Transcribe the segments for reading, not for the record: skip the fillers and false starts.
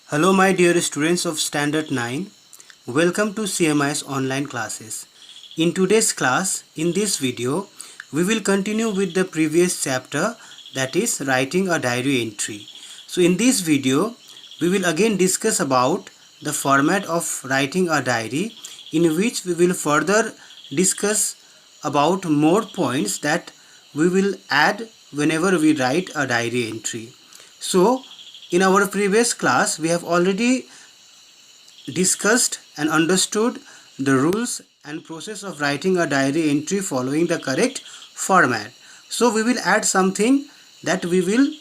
Hello my dear students of Standard 9. Welcome to CMI's online classes. In today's class, in this video, we will continue with the previous chapter, that is writing a diary entry. So in this video, we will again discuss about the format of writing a diary, in which we will further discuss about more points that we will add whenever we write a diary entry. So in our previous class, we have already discussed and understood the rules and process of writing a diary entry following the correct format. So we will add something that we will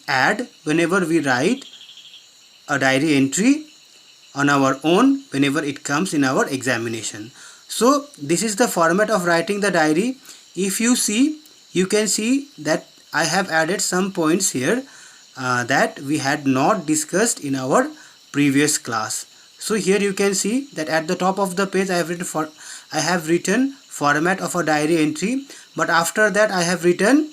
add whenever we write a diary entry on our own whenever it comes in our examination. So this is the format of writing the diary. If you see, you can see that I have added some points here that we had not discussed in our previous class. So here you can see that at the top of the page I have written format of a diary entry, but after that I have written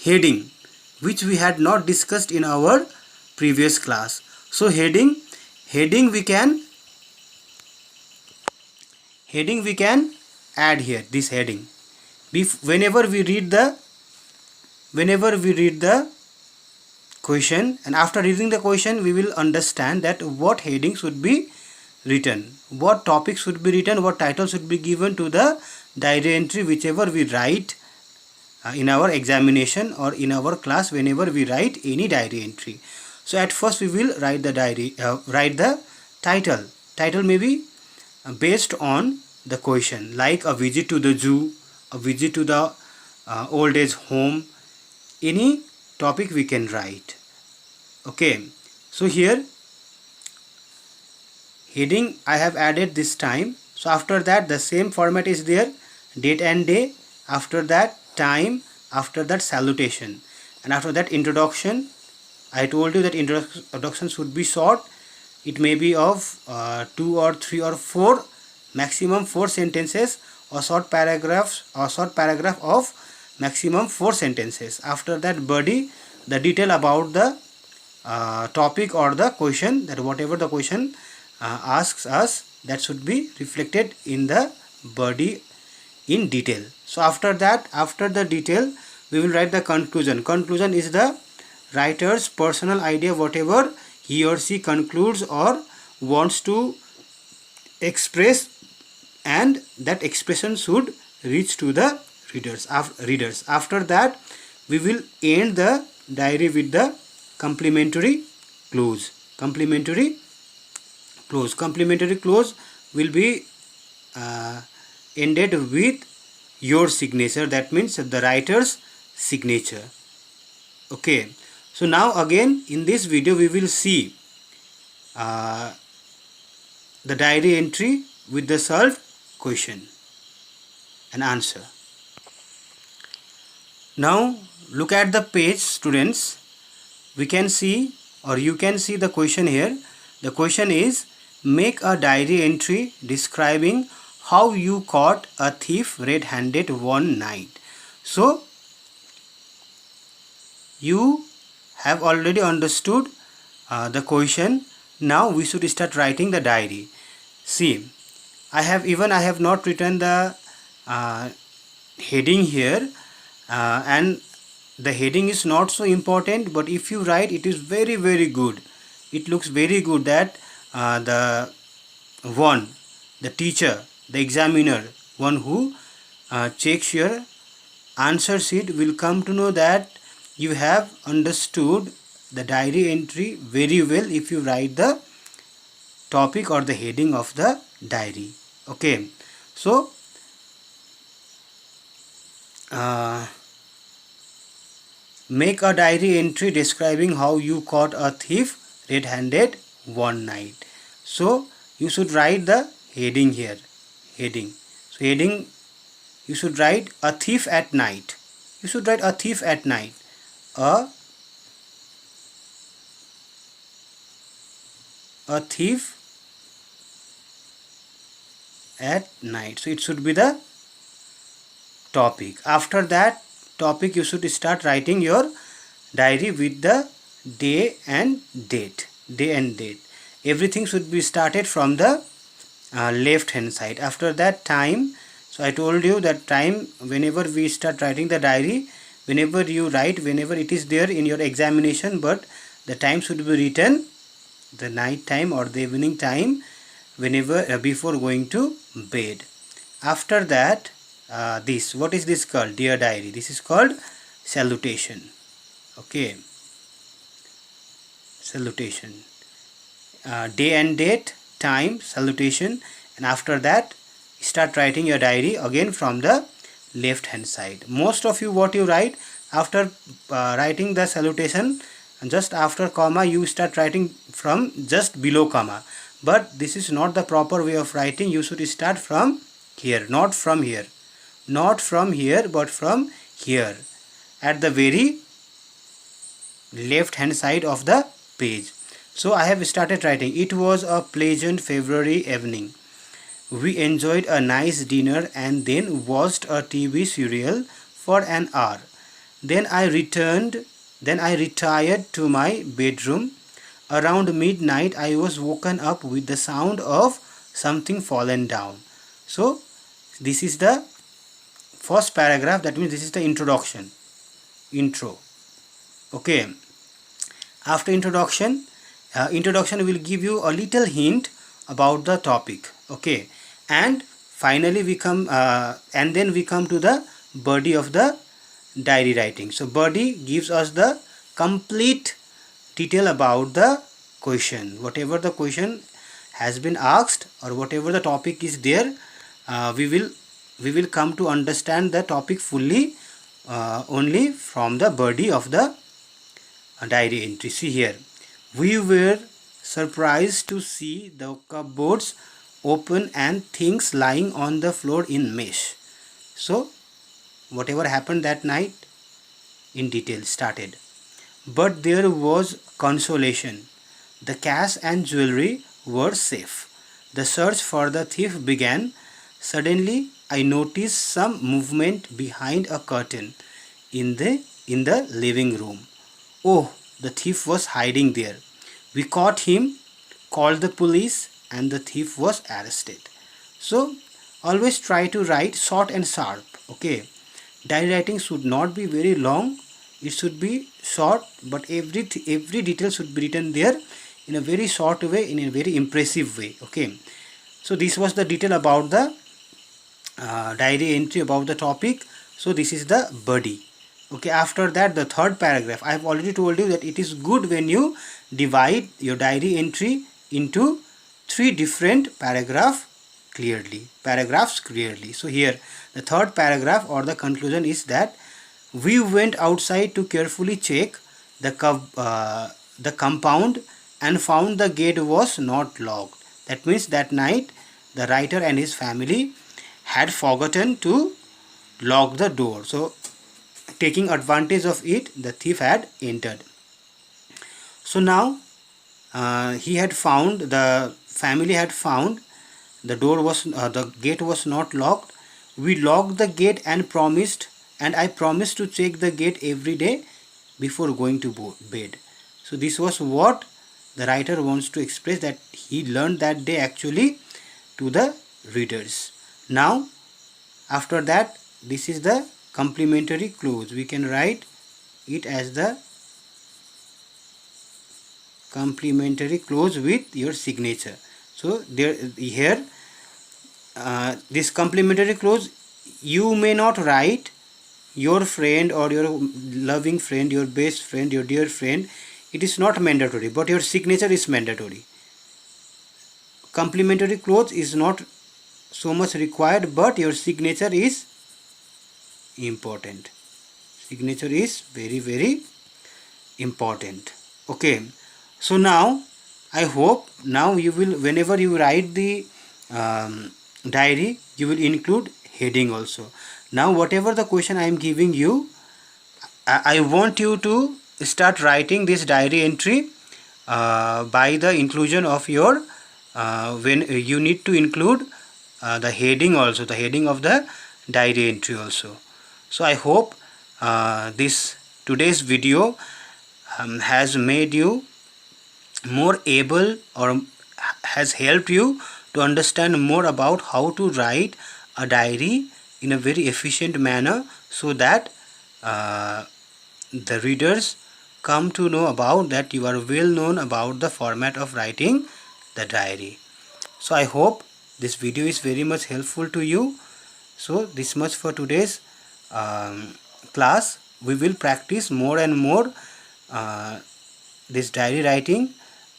heading, which we had not discussed in our previous class. So heading we can add here, this heading. Whenever we read the question, and after reading the question we will understand that what heading should be written, what topic should be written, what title should be given to the diary entry whichever we write in our examination or in our class whenever we write any diary entry. So at first we will write the write the title. Title may be based on the question, like a visit to the zoo, a visit to the old age home, any topic we can write. Okay, so here heading I have added this time. So after that the same format is there, date and day, after that time, after that salutation, and after that introduction. I told you that introduction should be short. It may be of 2 or 3 or 4, maximum 4 sentences, or short paragraph of maximum 4 sentences. After that body, the detail about the topic or the question, that whatever the question asks us, that should be reflected in the body in detail. So after that, after the detail, we will write the conclusion. Conclusion is the writer's personal idea, whatever he or she concludes or wants to express, and that expression should reach to the readers. After that we will end the diary with the complimentary close. Complimentary close will be ended with your signature, that means the writer's signature. Okay, so now again in this video we will see the diary entry with the solved question and answer. Now look at the page, students. We can see, or you can see the question here. The question is, make a diary entry describing how you caught a thief red-handed one night. So you have already understood the question. Now we should start writing the diary. See, I have not written the heading here, and the heading is not so important, but if you write, it is very good. It looks very good that the teacher, the examiner, one who checks your answer sheet will come to know that you have understood the diary entry very well if you write the topic or the heading of the diary. Okay, so make a diary entry describing how you caught a thief red-handed one night. So you should write the heading here. Heading. So heading, you should write a thief at night. You should write a thief at night. A thief at night. So it should be the topic. After that topic, you should start writing your diary with the day and date. day and date. Everything should be started from the left hand side. After that, time. So I told you that time, whenever we start writing the diary, whenever you write, whenever it is there in your examination, but the time should be written the night time or the evening time, whenever before going to bed. After that, this, what is this called? Dear diary. This is called salutation. Okay, salutation. Day and date, time, salutation, and after that start writing your diary again from the left hand side. Most of you, what you write after writing the salutation, and just after comma you start writing from just below comma, but this is not the proper way of writing. You should start from here, not from here, not from here, but from here, at the very left hand side of the page. So I have started writing. It was a pleasant February evening. We enjoyed a nice dinner and then watched a TV serial for an hour. Then I retired to my bedroom. Around midnight I was woken up with the sound of something fallen down. So this is the first paragraph. That means this is the introduction, intro. Okay, after introduction, introduction will give you a little hint about the topic. Okay, and finally we come and then we come to the body of the diary writing. So body gives us the complete detail about the question, whatever the question has been asked or whatever the topic is there. We will come to understand the topic fully only from the body of the diary entry. See here, we were surprised to see the cupboards open and things lying on the floor in mesh. So whatever happened that night in detail started. But there was consolation. The cash and jewelry were safe. The search for the thief began. Suddenly I noticed some movement behind a curtain in the living room. Oh, the thief was hiding there. We caught him, called the police, and the thief was arrested. So always try to write short and sharp. Okay, diary writing should not be very long. It should be short, but every detail should be written there in a very short way, in a very impressive way. Okay, so this was the detail about the diary entry about the topic. So this is the body. Okay, after that, the third paragraph. I have already told you that it is good when you divide your diary entry into three different paragraphs clearly. So here the third paragraph or the conclusion is that we went outside to carefully check the compound and found the gate was not locked. That means that night the writer and his family had forgotten to lock the door. So taking advantage of it, the thief had entered. So now the family had found the door was the gate was not locked. We locked the gate and I promised to check the gate every day before going to bed. So this was what the writer wants to express, that he learned that day actually to the readers. Now after that, this is the complementary clause. We can write it as the complementary clause with your signature. So here this complementary clause, you may not write your friend or your loving friend, your best friend, your dear friend. It is not mandatory, but your signature is mandatory. Complementary clause is not so much required, but your signature is important. Signature is very, very important. Okay, so now I hope now you will, whenever you write the diary, you will include heading also. Now whatever the question I am giving you, I want you to start writing this diary entry by the inclusion of your when you need to include the heading also, the heading of the diary entry also. So I hope today's video has made you more able or has helped you to understand more about how to write a diary in a very efficient manner, so that the readers come to know about that you are well known about the format of writing the diary. So I hope this video is very much helpful to you. So this much for today's class. We will practice more and more this diary writing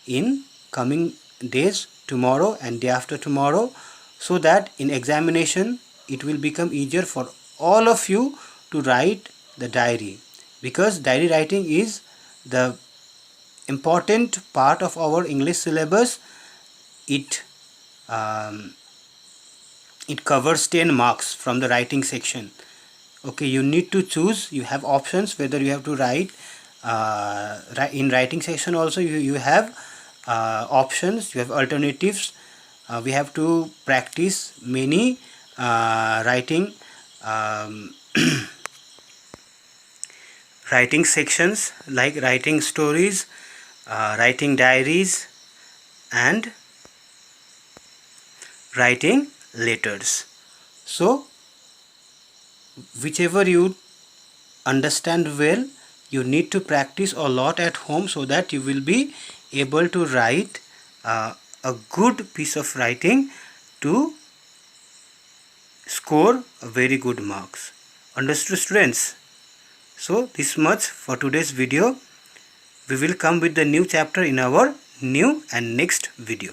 in coming days, tomorrow and day after tomorrow, so that in examination it will become easier for all of you to write the diary, because diary writing is the important part of our English syllabus. It it covers 10 marks from the writing section. Okay, you need to choose. You have options whether you have to write in writing section. Also you have options, you have alternatives. We have to practice many writing writing sections, like writing stories, writing diaries and writing letters. So whichever you understand well, you need to practice a lot at home, so that you will be able to write a good piece of writing to score a very good marks. Understood, students? So this much for today's video. We will come with the new chapter in our new and next video.